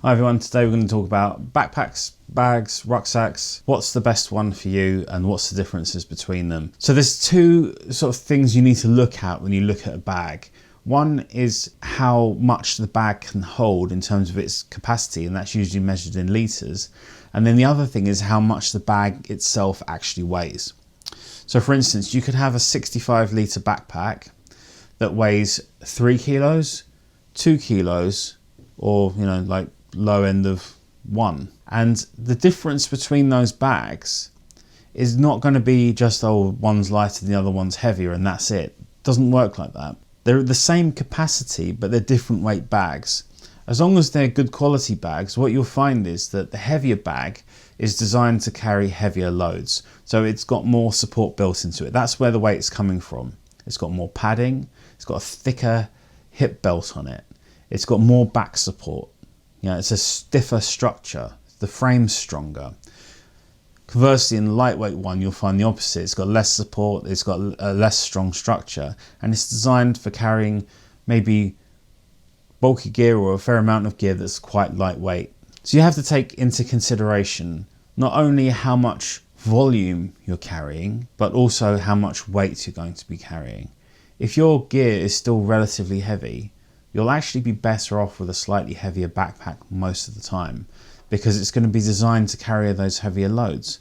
Hi everyone, today we're going to talk about backpacks, bags, rucksacks. What's the best one for you and what's the differences between them? So there's two sort of things you need to look at when you look at a bag. One is how much the bag can hold in terms of its capacity, and that's usually measured in litres. And then the other thing is how much the bag itself actually weighs. So for instance, you could have a 65 litre backpack that weighs 3 kilos, 2 kilos, or like low end of 1. And the difference between those bags is not going to be just, oh, one's lighter than the other one's heavier and that's it. It doesn't work like that. They're the same capacity, but they're different weight bags. As long as they're good quality bags, what you'll find is that the heavier bag is designed to carry heavier loads. So it's got more support built into it. That's where the weight's coming from. It's got more padding, it's got a thicker hip belt on it, it's got more back support. It's a stiffer structure, the frame's stronger. Conversely, in the lightweight one, you'll find the opposite. It's got less support, it's got a less strong structure, and it's designed for carrying maybe bulky gear or a fair amount of gear that's quite lightweight. So you have to take into consideration not only how much volume you're carrying, but also how much weight you're going to be carrying. If your gear is still relatively heavy, you'll actually be better off with a slightly heavier backpack most of the time, because it's going to be designed to carry those heavier loads.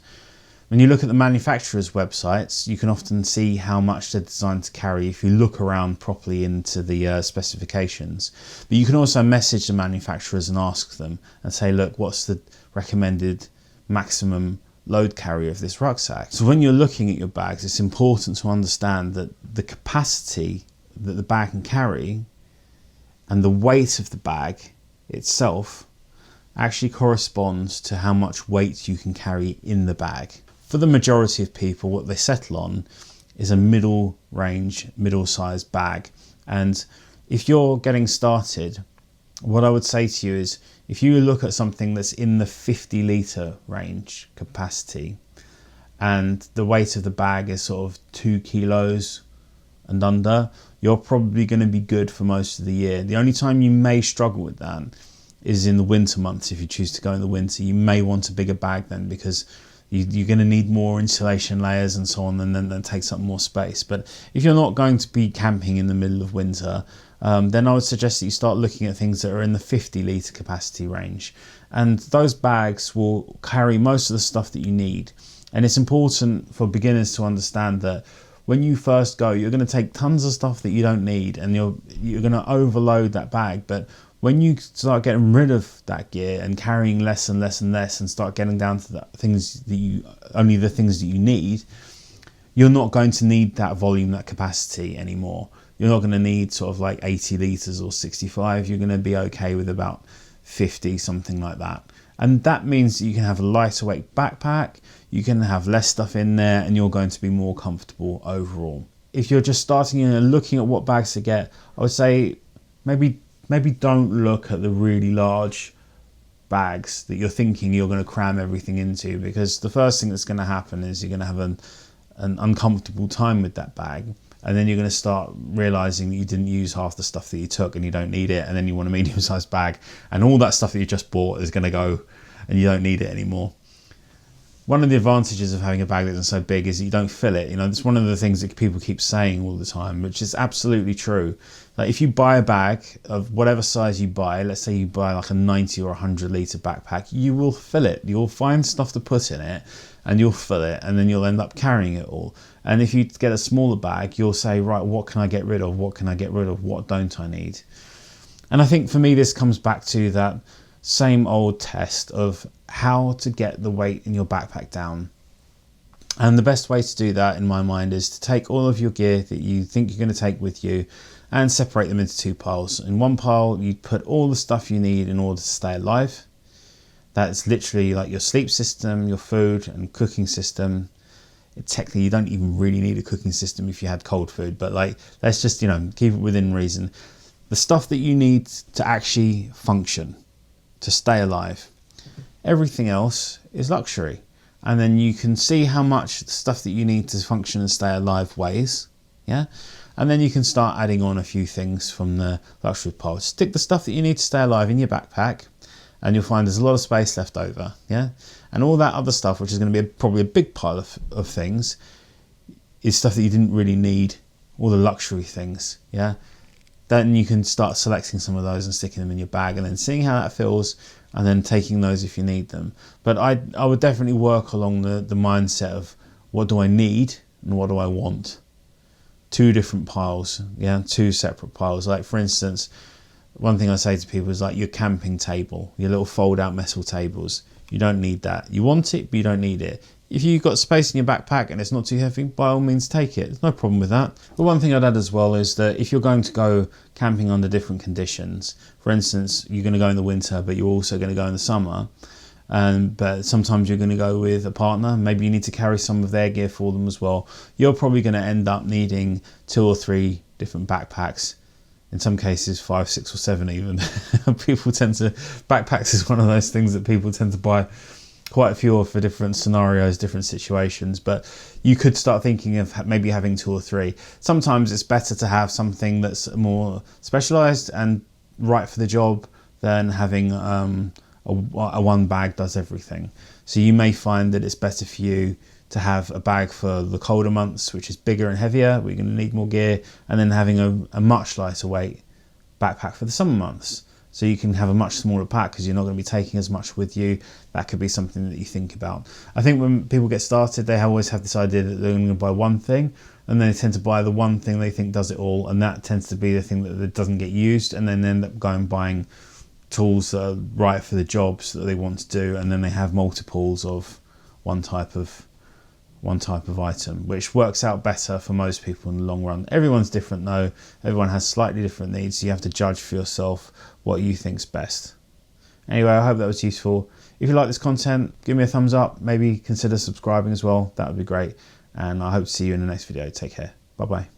When you look at the manufacturers' websites, you can often see how much they're designed to carry if you look around properly into the specifications. But you can also message the manufacturers and ask them and say, look, what's the recommended maximum load carry of this rucksack? So when you're looking at your bags, it's important to understand that the capacity that the bag can carry and the weight of the bag itself actually corresponds to how much weight you can carry in the bag. For the majority of people, what they settle on is a middle range, middle sized bag. And if you're getting started, what I would say to you is, if you look at something that's in the 50 litre range capacity and the weight of the bag is sort of 2 kilos and under, you're probably going to be good for most of the year. The only time you may struggle with that is in the winter months. If you choose to go in the winter, you may want a bigger bag then, because you're going to need more insulation layers and so on, and then that takes up more space. But if you're not going to be camping in the middle of winter, then I would suggest that you start looking at things that are in the 50 litre capacity range. And those bags will carry most of the stuff that you need. And it's important for beginners to understand that when you first go, you're going to take tons of stuff that you don't need, and you're going to overload that bag. But when you start getting rid of that gear and carrying less and less and less, and start getting down to the things that you need, you're not going to need that volume, that capacity anymore. You're not going to need sort of like 80 litres or 65. You're going to be okay with about 50, something like that. And that means that you can have a lighter weight backpack, you can have less stuff in there, and you're going to be more comfortable overall. If you're just starting and looking at what bags to get, I would say maybe don't look at the really large bags that you're thinking you're going to cram everything into, because the first thing that's going to happen is you're going to have an uncomfortable time with that bag. And then you're going to start realizing that you didn't use half the stuff that you took and you don't need it. And then you want a medium-sized bag, and all that stuff that you just bought is going to go and you don't need it anymore. One of the advantages of having a bag that's so big is that you don't fill it. It's one of the things that people keep saying all the time, which is absolutely true. Like, if you buy a bag of whatever size you buy, let's say you buy like a 90 or 100 litre backpack, you will fill it. You'll find stuff to put in it and you'll fill it, and then you'll end up carrying it all. And if you get a smaller bag, you'll say, right, what can I get rid of? What can I get rid of? What don't I need? And I think for me, this comes back to that same old test of how to get the weight in your backpack down. And the best way to do that, in my mind, is to take all of your gear that you think you're going to take with you and separate them into two piles. In one pile, you put all the stuff you need in order to stay alive. That's literally like your sleep system, your food and cooking system. Technically, you don't even really need a cooking system if you had cold food, but like, let's just, keep it within reason. The stuff that you need to actually function, to stay alive. Everything else is luxury. And then you can see how much the stuff that you need to function and stay alive weighs. Yeah. And then you can start adding on a few things from the luxury pile. Stick the stuff that you need to stay alive in your backpack, and you'll find there's a lot of space left over, yeah? And all that other stuff, which is going to be probably a big pile of things, is stuff that you didn't really need, all the luxury things, yeah? Then you can start selecting some of those and sticking them in your bag and then seeing how that feels and then taking those if you need them. But I would definitely work along the mindset of what do I need and what do I want? Two different piles, yeah, two separate piles. Like for instance, one thing I say to people is like your camping table, your little fold out metal tables. You don't need that. You want it, but you don't need it. If you've got space in your backpack and it's not too heavy, by all means take it. There's no problem with that. But one thing I'd add as well is that if you're going to go camping under different conditions, for instance, you're going to go in the winter, but you're also going to go in the summer, but sometimes you're going to go with a partner, maybe you need to carry some of their gear for them as well. You're probably going to end up needing 2 or 3 different backpacks. In some cases 5, 6 or 7 even. Backpacks is one of those things that people tend to buy quite a few of for different scenarios, different situations, but you could start thinking of maybe having 2 or 3. Sometimes it's better to have something that's more specialized and right for the job than having a one bag does everything. So you may find that it's better for you to have a bag for the colder months, which is bigger and heavier, where you're going to need more gear, and then having a much lighter weight backpack for the summer months. So you can have a much smaller pack because you're not going to be taking as much with you. That could be something that you think about. I think when people get started, they always have this idea that they're going to buy one thing, and then they tend to buy the one thing they think does it all, and that tends to be the thing that doesn't get used, and then end up going buying tools that are right for the jobs that they want to do, and then they have multiples of one type of item, which works out better for most people in the long run. Everyone's different though. Everyone has slightly different needs. So you have to judge for yourself what you think's best. Anyway, I hope that was useful. If you like this content, give me a thumbs up. Maybe consider subscribing as well. That would be great. And I hope to see you in the next video. Take care. Bye bye.